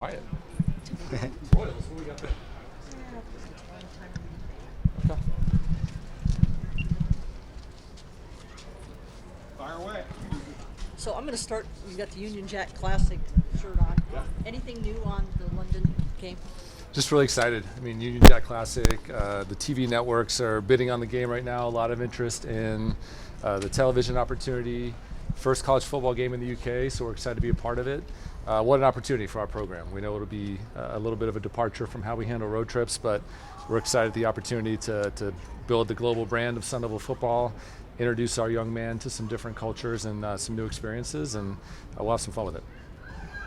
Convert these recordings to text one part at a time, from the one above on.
Quiet. Royals, what we got there? Okay. Fire away. So I'm going to start. You got the Union Jack Classic shirt on. Yeah. Anything new on the London game? Just really excited. I mean, Union Jack Classic, the TV networks are bidding on the game right now. A lot of interest in the television opportunity. First college football game in the UK, so we're excited to be a part of it. What an opportunity for our program. We know it'll be a little bit of a departure from how we handle road trips, but we're excited at the opportunity to build the global brand of Sun Devil football, introduce our young man to some different cultures and some new experiences, and we'll have some fun with it.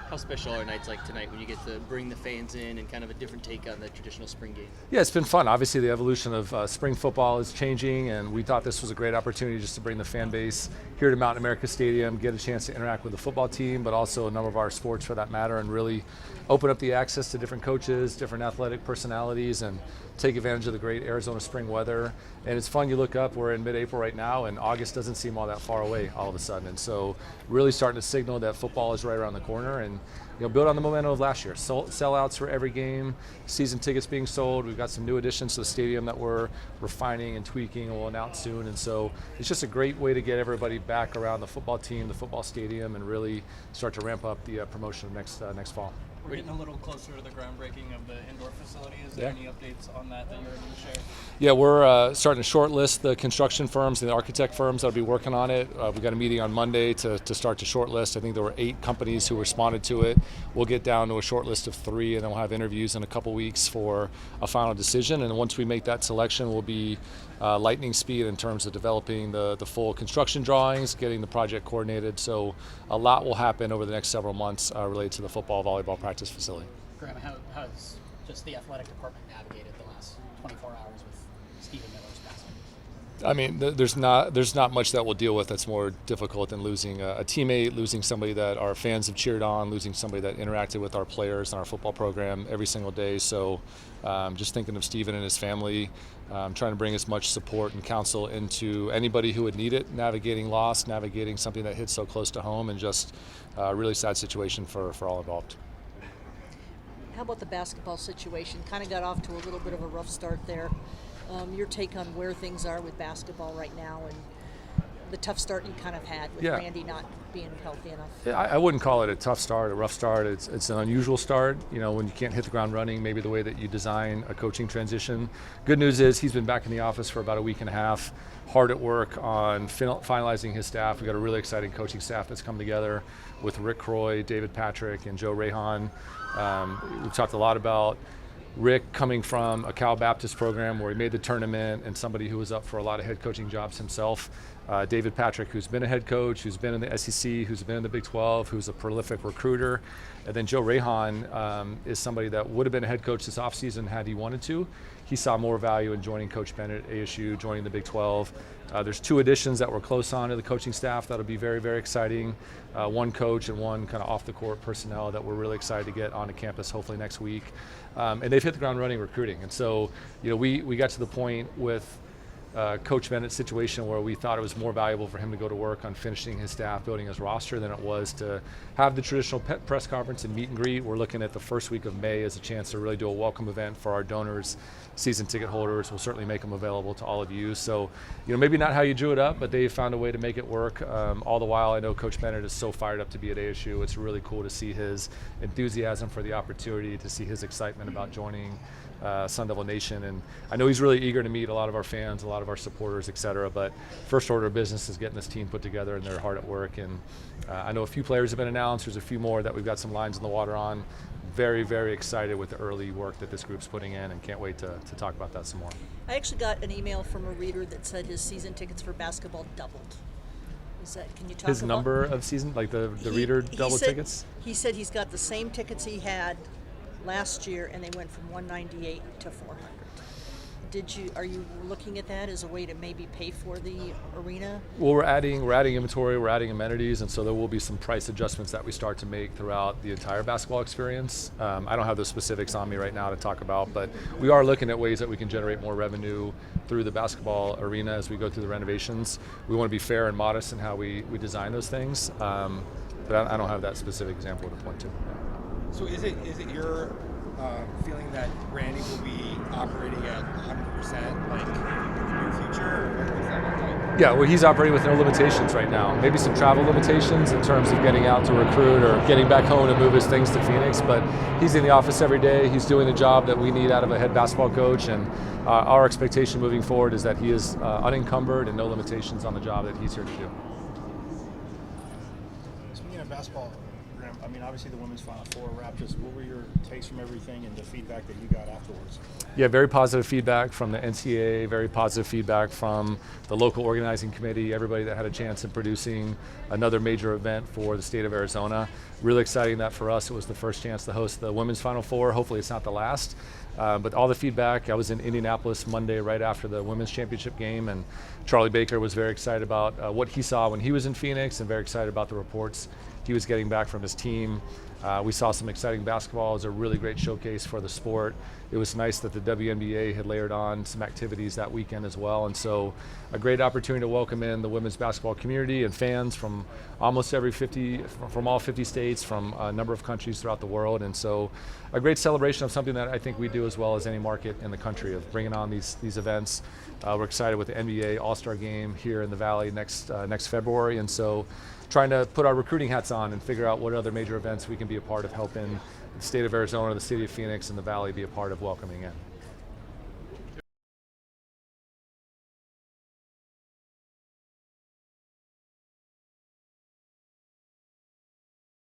How special are nights like tonight when you get to bring the fans in and kind of a different take on the traditional spring game? Yeah, it's been fun. Obviously, the evolution of spring football is changing, and we thought this was a great opportunity just to bring the fan base here to Mountain America Stadium, get a chance to interact with the football team, but also a number of our sports for that matter, and really open up the access to different coaches, different athletic personalities, and take advantage of the great Arizona spring weather. And it's fun. You look up, we're in mid-April right now, and August doesn't seem all that far away all of a sudden. And so really starting to signal that football is right around the corner, and build on the momentum of last year. Sellouts for every game, season tickets being sold. We've got some new additions to the stadium that we're refining and tweaking and we'll announce soon. And so it's just a great way to get everybody back around the football team, the football stadium, and really start to ramp up the promotion of next fall. We're getting a little closer to the groundbreaking of the indoor facility. Is there any updates on that you're able to share? Yeah, we're starting to shortlist the construction firms and the architect firms that'll be working on it. We've got a meeting on Monday to start to shortlist. I think there were 8 companies who responded to it. We'll get down to a short list of 3, and then we'll have interviews in a couple weeks for a final decision. And once we make that selection, we'll be lightning speed in terms of developing the full construction drawings, getting the project coordinated. So a lot will happen over the next several months related to the football volleyball practice facility. Graham, how has just the athletic department navigated the last 24 hours with Stephen Miller's passing? I mean, there's not much that we'll deal with that's more difficult than losing a teammate, losing somebody that our fans have cheered on, losing somebody that interacted with our players and our football program every single day. So just thinking of Stephen and his family, trying to bring as much support and counsel into anybody who would need it, navigating loss, navigating something that hits so close to home, and just a really sad situation for all involved. How about the basketball situation? Kind of got off to a little bit of a rough start there. Your take on where things are with basketball right now and the tough start you kind of had with Randy not being healthy enough? Yeah, I wouldn't call it a tough start, a rough start. It's an unusual start, when you can't hit the ground running, maybe the way that you design a coaching transition. Good news is he's been back in the office for about a week and a half, hard at work on finalizing his staff. We've got a really exciting coaching staff that's come together with Rick Croy, David Patrick, and Joe Rehan. We've talked a lot about Rick coming from a Cal Baptist program where he made the tournament and somebody who was up for a lot of head coaching jobs himself. David Patrick, who's been a head coach, who's been in the SEC, who's been in the Big 12, who's a prolific recruiter. And then Joe Rehan is somebody that would have been a head coach this offseason had he wanted to. He saw more value in joining Coach Bennett at ASU, joining the Big 12. There's 2 additions that we're close on to the coaching staff that'll be very, very exciting. One coach and one kind of off-the-court personnel that we're really excited to get onto campus hopefully next week. And they've hit the ground running recruiting. And so, we got to the point with Coach Bennett's situation where we thought it was more valuable for him to go to work on finishing his staff, building his roster, than it was to have the traditional press conference and meet and greet. We're looking at the first week of May as a chance to really do a welcome event for our donors, season ticket holders. We'll certainly make them available to all of you. So, maybe not how you drew it up, but they found a way to make it work. All the while, I know Coach Bennett is so fired up to be at ASU. It's really cool to see his enthusiasm for the opportunity, to see his excitement about joining Sun Devil Nation. And I know he's really eager to meet a lot of our fans, a lot of our supporters, et cetera, but first order of business is getting this team put together, and they're hard at work. And I know a few players have been announced. There's a few more that we've got some lines in the water on. Very, very excited with the early work that this group's putting in, and can't wait to talk about that some more. I actually got an email from a reader that said his season tickets for basketball doubled. Can you talk his about number of season, like the reader double tickets? He said he's got the same tickets he had last year, and they went from 198 to 400. Are you looking at that as a way to maybe pay for the arena? Well, we're adding inventory, we're adding amenities, and so there will be some price adjustments that we start to make throughout the entire basketball experience. I don't have the specifics on me right now to talk about, but we are looking at ways that we can generate more revenue through the basketball arena as we go through the renovations. We want to be fair and modest in how we design those things, but I don't have that specific example to point to. So is it your feeling that Randy will be operating at 100% like in the near future, or what's that look like? Yeah, well, he's operating with no limitations right now. Maybe some travel limitations in terms of getting out to recruit or getting back home to move his things to Phoenix, but he's in the office every day. He's doing the job that we need out of a head basketball coach, and our expectation moving forward is that he is unencumbered and no limitations on the job that he's here to do. Speaking of basketball, Graham, I mean, obviously the women's Final Four wrapped. Just what were your takes from everything and the feedback that you got afterwards? Yeah, very positive feedback from the NCAA, very positive feedback from the local organizing committee, everybody that had a chance in producing another major event for the state of Arizona. Really exciting that for us it was the first chance to host the women's Final Four. Hopefully it's not the last. But all the feedback, I was in Indianapolis Monday right after the women's championship game, and Charlie Baker was very excited about what he saw when he was in Phoenix and very excited about the reports he was getting back from his team. We saw some exciting basketball. It was a really great showcase for the sport. It was nice that the WNBA had layered on some activities that weekend as well. And so a great opportunity to welcome in the women's basketball community and fans from almost from all 50 states, from a number of countries throughout the world. And so a great celebration of something that I think we do as well as any market in the country, of bringing on these events. We're excited with the NBA All-Star Game here in the Valley next February. And so trying to put our recruiting hats on and figure out what other major events we can be a part of helping the state of Arizona, the city of Phoenix, and the Valley be a part of welcoming in.